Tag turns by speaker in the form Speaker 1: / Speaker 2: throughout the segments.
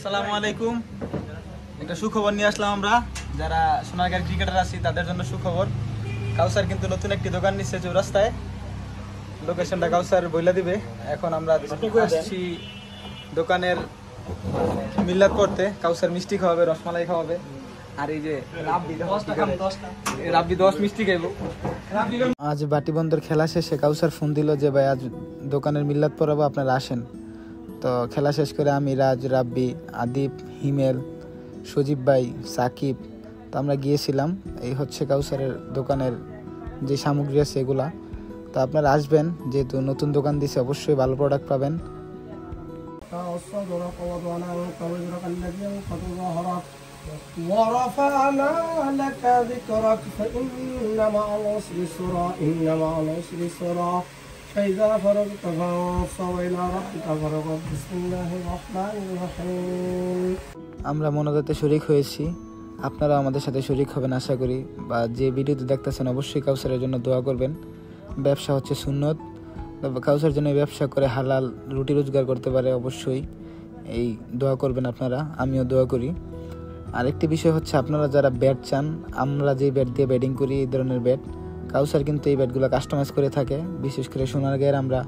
Speaker 1: আসসালামু আলাইকুম। একটা সুখবর নিয়ে আসলাম আমরা যারা সোনারগাঁর ক্রিকেটার আছি তাদের জন্য সুখবর। কাউসার কিন্তু নতুন একটি দোকান নিচ্ছে চৌরাস্তায়। লোকেশনটা কাউসার বইলা দিবে। এখন আমরা আসছি দোকানের মিল্লাত করতে। কাউসার মিষ্টি খাওয়াবে, রসমালাই খাওয়াবে, আর এই যে রাব্বি 10 মিষ্টি খাইব। আজ বাটিবন্দর খেলা শেষে কাউসার ফোন দিল যে ভাই আজ দোকানের মিল্লাত পড়াবো, আপনারা আসেন। তো খেলা শেষ করে আমি, রাজ, রাব্বি, আদিপ, হিমেল, সজীব ভাই, সাকিব তো আমরা গিয়েছিলাম। এই হচ্ছে কাউসারের দোকানের যে সামগ্রী আছে এগুলা। তো আপনারা আসবেন, যেহেতু নতুন দোকান দিছে অবশ্যই ভালো প্রোডাক্ট পাবেন।
Speaker 2: ورفعنا لك ذكرك فإن مع العسر يسرا إن مع العسر يسرا فإذا فرغت فانصب إلى ربك فارغب بسم الله الرحمن الرحيم।
Speaker 1: আমরা মোনাজাতে শরীক হয়েছি, আপনারা আমাদের সাথে শরীক হবেন আশা করি। বা যে ভিডিওতে দেখতেছেন অবশ্যই কাউসারের জন্য দোয়া করবেন। ব্যবসা হচ্ছে সুন্নত, কাউসার জন্য ব্যবসা করে হালাল রুটি রোজগার করতে পারে, অবশ্যই এই দোয়া করবেন আপনারা, আমিও দোয়া করি। আরেকটি বিষয় হচ্ছে আপনারা যারা ব্যাট চান, আমরা যে ব্যাট দিয়ে ব্যাটিং করি এই ধরনের ব্যাট, কাউসার কিন্তু এই ব্যাটগুলো কাস্টমাইজ করে থাকে। বিশেষ করে সোনারগাঁয়ের আমরা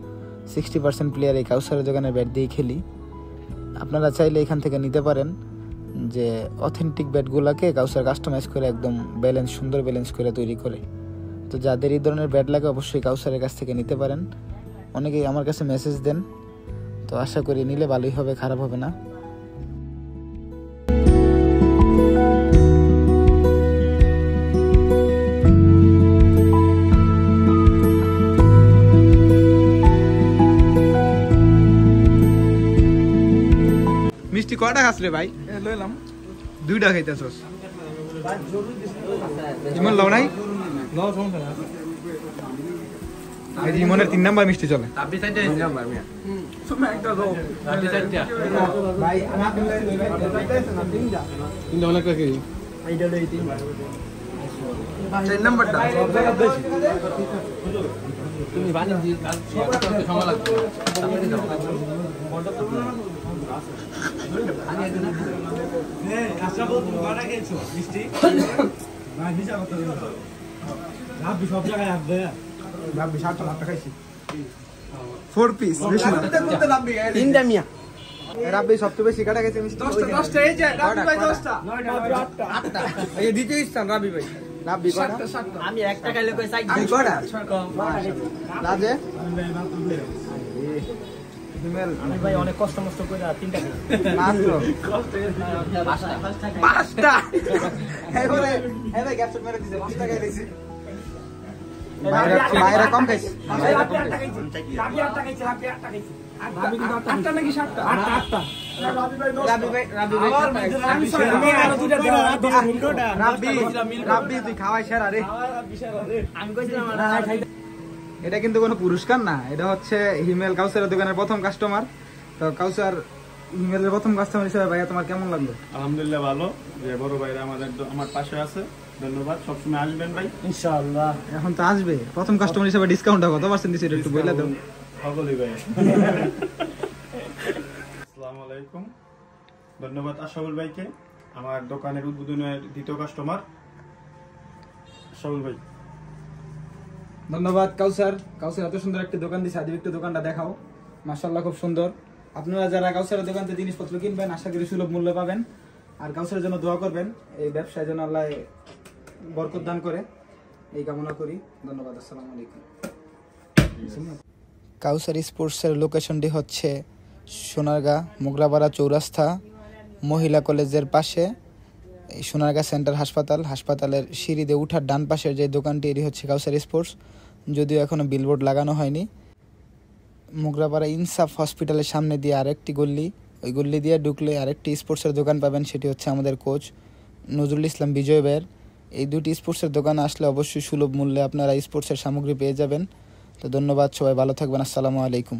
Speaker 1: 60% প্লেয়ার এই কাউসারের দোকানের ব্যাট দিয়ে খেলি। আপনারা চাইলে এখান থেকে নিতে পারেন, যে অথেন্টিক ব্যাটগুলোকে কাউসার কাস্টমাইজ করে একদম সুন্দর ব্যালেন্স করে তৈরি করে। তো যাদের এই ধরনের ব্যাট লাগে অবশ্যই কাউসারের কাছ থেকে নিতে পারেন। অনেকেই আমার কাছে মেসেজ দেন, তো আশা করি নিলে ভালোই হবে, খারাপ হবে না। মিষ্টি কয়টা খাস রে ভাই? লইলাম 2টা খাইতেছস। ইমন লাও নাই? লাও সমস্যা না। এই ইমনের 3 নাম্বার মিষ্টি চলে। আপনি চাইতে 3 নাম্বার মিয়া। তুমি একটা দাও। আপনি চাইতে। ভাই আমাকে চাইতেছ না 3টা। 3টা অনেক রাখি। এইটা লই 3 4 নাম্বারটা সব জায়গা বেশি। তুমি বানি দি সব সময় লাগবে। আপনি দাও। রাব্বি সবচেয়ে বেশি কাটা গেছে মিষ্টি। 10টা এই যে রাব্বি ভাই 10টা 9টা 8টা এই দিতে ইচ্ছান রাব্বি ভাই। রাব্বি কয়টা? আমি একটা খাইলে কই সাইড দুই কয়টা লাজে হিমেল আমি ভাই অনেক কষ্ট করে 3টা খাই মাত্র পাঁচটা এই বলে এই ভাই গ্যাপশট মেরে দিছে 5টা খাই দিছি। বাইরে কম খাইছি। রাব্বি 8টা খাইছি। রাব্বি 8টা খাইছি। রাব্বি 8টা খাইছি। রাব্বি কিন্তু 8টা নাকি 7টা? 8টা। রাব্বি তুই খাওয়াই সেরা রে। আমি কইছিলাম এটা কিন্তু কোনো পুরস্কার না, এটা হচ্ছে হিমেল কাউসারের দোকানের প্রথম কাস্টমার। তো কাউসার হিমেলের প্রথম কাস্টমার হিসেবে ভাইয়া তোমার কেমন লাগলো?
Speaker 3: আলহামদুলিল্লাহ ভালো, যে বড় ভাইরা আমার পাশে আছে। ধন্যবাদ, সবসময় আসবেন ভাই ইনশাআল্লাহ।
Speaker 1: এখন তো আসবে প্রথম কাস্টমার হিসেবে, ডিসকাউন্ট কত পার্সেন্ট দিছে একটু বলে দাও।
Speaker 3: সকলই ভাই আসসালামু আলাইকুম। ধন্যবাদ আশাবুল ভাইকে, আমার দোকানের উদ্বোধনের দ্বিতীয় কাস্টমার আশাবুল ভাই।
Speaker 1: ধন্যবাদ কাউসার। কাউসার এত সুন্দর একটি দোকান দিছে, আদিব একটু দোকানটা দেখাও। মাশাআল্লাহ খুব সুন্দর। আপনারা যারা কাউসারের দোকান থেকে জিনিসপত্র কিনবেন আশা করি সুলভ মূল্য পাবেন। আর কাউসারের জন্য দোয়া করবেন, এই ব্যবসায় যেন আল্লাহ বরকত দান করে, এই কামনা করি। ধন্যবাদ, আসসালামু আলাইকুম। কাউসার স্পোর্টসের লোকেশনটি হচ্ছে সোনারগাঁ মোগরাপাড়া চৌরাস্তা, মহিলা কলেজের পাশে এই সোনারগাঁ সেন্টার হাসপাতালের সিঁড়িতে উঠার ডান পাশের যে দোকানটি, এটি হচ্ছে কাউসার স্পোর্টস। যদিও এখনও বিলবোর্ড লাগানো হয়নি। মোগরাপাড়া ইনসাফ হসপিটালের সামনে দিয়ে আরেকটি গল্লি, ওই গল্লি দিয়ে ঢুকলে আরেকটি স্পোর্টসের দোকান পাবেন, সেটি হচ্ছে আমাদের কোচ নজরুল ইসলাম বিজয় ভাইয়ের। এই দুটি স্পোর্টসের দোকানে আসলে অবশ্যই সুলভ মূল্যে আপনারা স্পোর্টসের সামগ্রী পেয়ে যাবেন। তো ধন্যবাদ, সবাই ভালো থাকবেন, আসসালামু আলাইকুম।